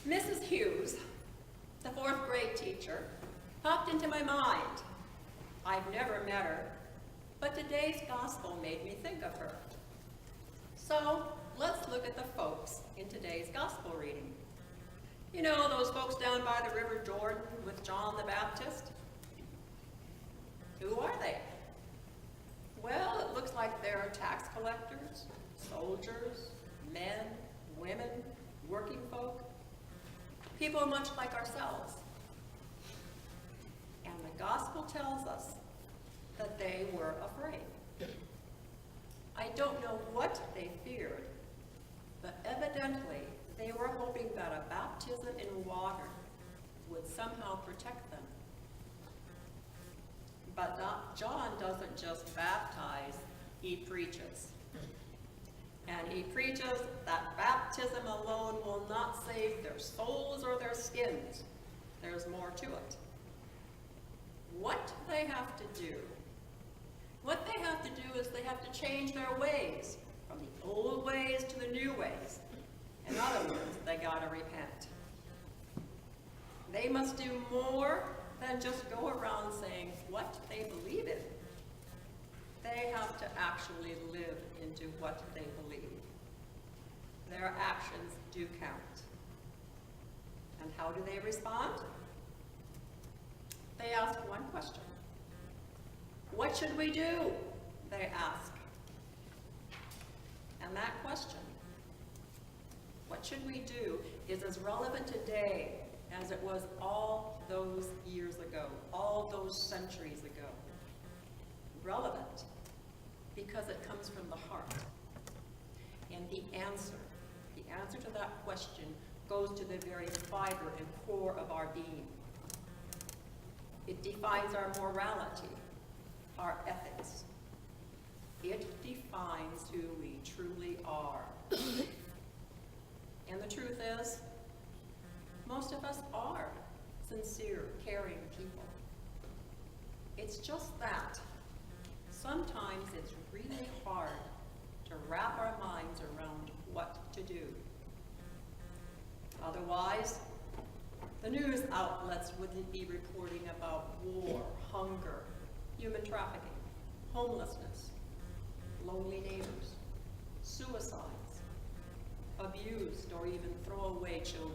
Mrs. Hughes, the fourth grade teacher, popped into my mind. I've never met her, but today's gospel made me think of her. So let's look at the folks in today's gospel reading. You know those folks down by the River Jordan with John the Baptist? Who are they? Well, it looks like they're tax collectors, soldiers, men, women, working folk, people much like ourselves. And the gospel tells us that they were afraid. I don't know what they feared, but evidently they were hoping that a baptism in water would somehow protect them. But John doesn't just baptize, he preaches. And he preaches that baptism alone will not save their souls or their skins. There's more to it. What they have to do, is they have to change their ways, from the old ways to the new ways. In other words, they gotta repent. They must do more than just go around saying what they believe in. They have to actually live into what they believe. Their actions do count. And how do they respond? They ask one question. What should we do? They ask. And that question, what should we do, is as relevant today as it was all those years ago, all those centuries ago. Relevant because it comes from the heart. And the answer to that question goes to the very fiber and core of our being. It defines our morality, our ethics. It defines who we truly are. And the truth is, most of us are sincere, caring people. It's just that sometimes it's really hard to wrap our minds around what to do. Otherwise, the news outlets wouldn't be reporting about war, hunger, human trafficking, homelessness, lonely neighbors, suicides, abused or even throwaway children.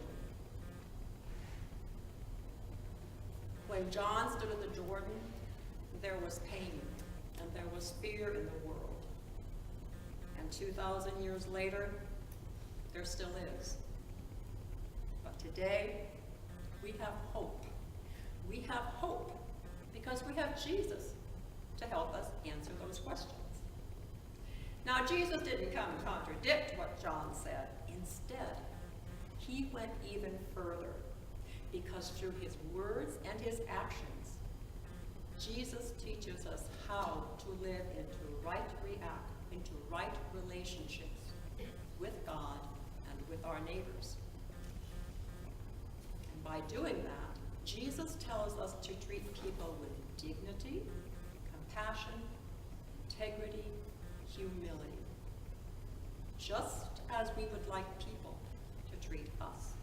When John stood at the Jordan, there was pain and there was fear in the world. And 2,000 years later, there still is. But today, we have hope. We have hope because we have Jesus to help us answer those questions. Now, Jesus didn't come and contradict what John said. Instead, he went even further because through his words and his actions, Jesus teaches us how to live into right relationships with God and with our neighbors. And by doing that, Jesus tells us to treat people with dignity, compassion, integrity, humility, just as we would like people to treat us.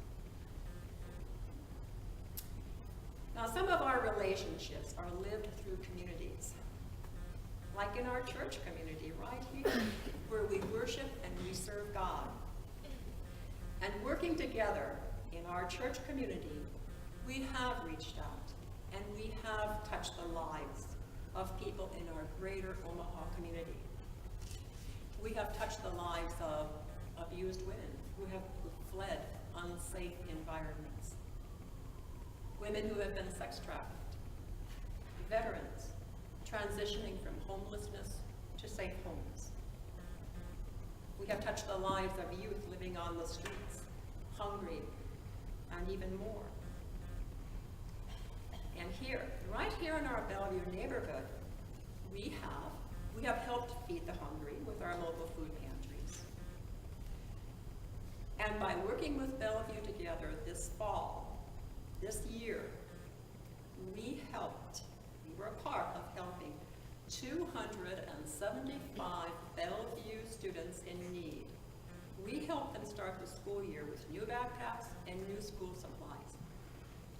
Now, some of our relationships are lived through communities, like in our church community right here, where we worship and we serve God. And working together in our church community, we have reached out and we have touched the lives of people in our greater Omaha community. We have touched the lives of abused women who have fled unsafe environments, women who have been sex trafficked, veterans transitioning from homelessness to safe homes. We have touched the lives of youth living on the streets, hungry, and even more. And here, right here in our Bellevue neighborhood, we have helped feed the hungry with our local food pantries. And by working with Bellevue together this fall, this year, we were a part of helping 275 Bellevue students in need we help them start the school year with new backpacks and new school supplies,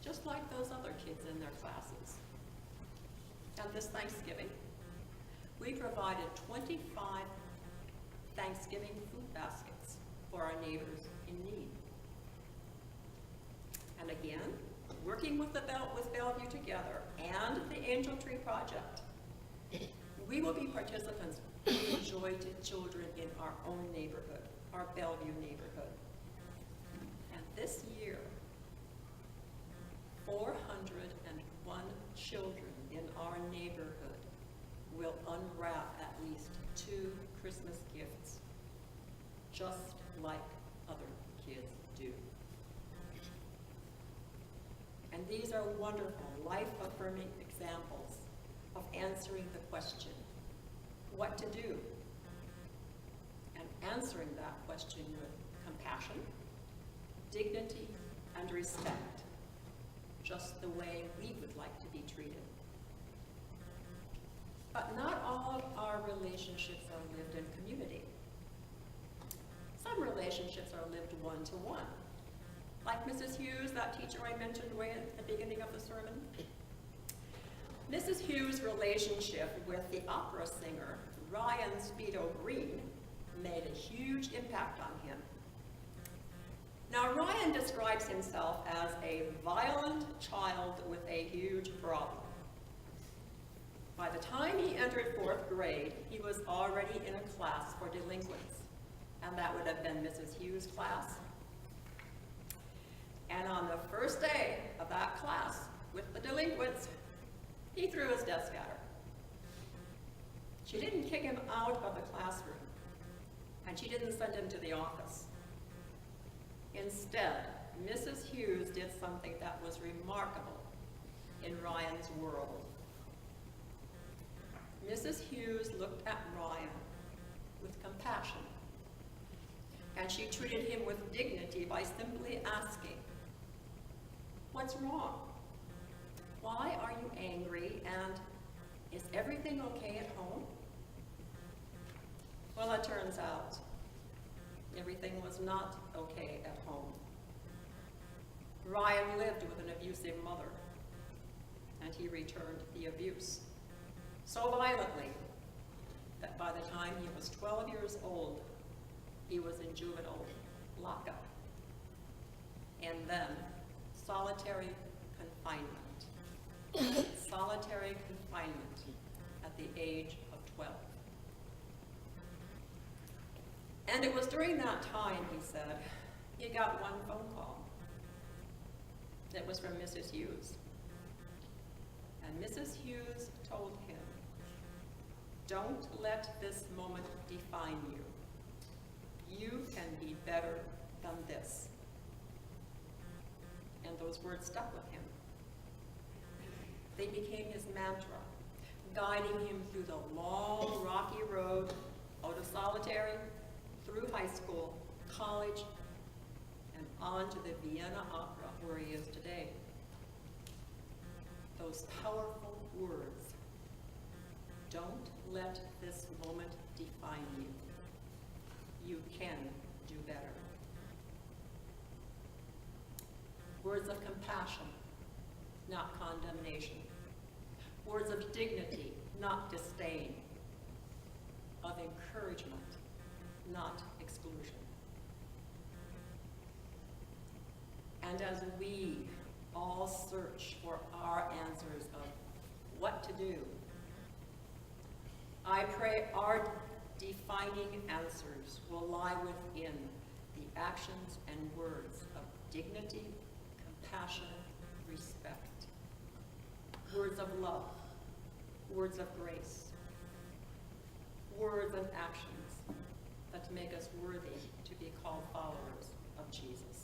just like those other kids in their classes. And this Thanksgiving, we provided 25 Thanksgiving food baskets for our neighbors in need. And again, working with Bellevue Together and the Angel Tree Project, we will be participants in Joy to Children in our own neighborhood, our Bellevue neighborhood. And this year, 401 children in our neighborhood will unwrap at least 2 Christmas gifts, just like other kids do. And these are wonderful, life-affirming examples of answering the question, what to do? And answering that question with compassion, dignity, and respect, just the way we would like to be treated. But not all of our relationships are lived in community. Some relationships are lived one-to-one. Like Mrs. Hughes, that teacher I mentioned way at the beginning of the sermon. Mrs. Hughes' relationship with the opera singer, Ryan Speedo Green, made a huge impact on him. Now, Ryan describes himself as a violent child with a huge problem. By the time he entered 4th grade, he was already in a class for delinquents, and that would have been Mrs. Hughes' class. And on the first day of that class with the delinquents, he threw his desk at her. She didn't kick him out of the classroom, and she didn't send him to the office. Instead, Mrs. Hughes did something that was remarkable in Ryan's world. Mrs. Hughes looked at Ryan with compassion, and she treated him with dignity by simply asking, "What's wrong? Why are you angry, and is everything okay at home?" Well, it turns out everything was not okay at home. Ryan lived with an abusive mother, and he returned the abuse so violently that by the time he was 12 years old, he was in juvenile lockup, and then solitary confinement. Solitary confinement at the age of 12. And it was during that time, he said, he got one phone call. It was from Mrs. Hughes. And Mrs. Hughes told him, "Don't let this moment define you. You can be better than this." And those words stuck with him. They became his mantra, guiding him through the long, rocky road out of solitary, through high school, college, and on to the Vienna Opera, where he is today. Those powerful words, "Don't let this moment define you. You can do better." Words of compassion, not condemnation. Words of dignity, not disdain. Of encouragement, not exclusion. And as we all search for our answers of what to do, I pray our defining answers will lie within the actions and words of dignity, compassion, respect. Words of love, words of grace, words and actions that make us worthy to be called followers of Jesus.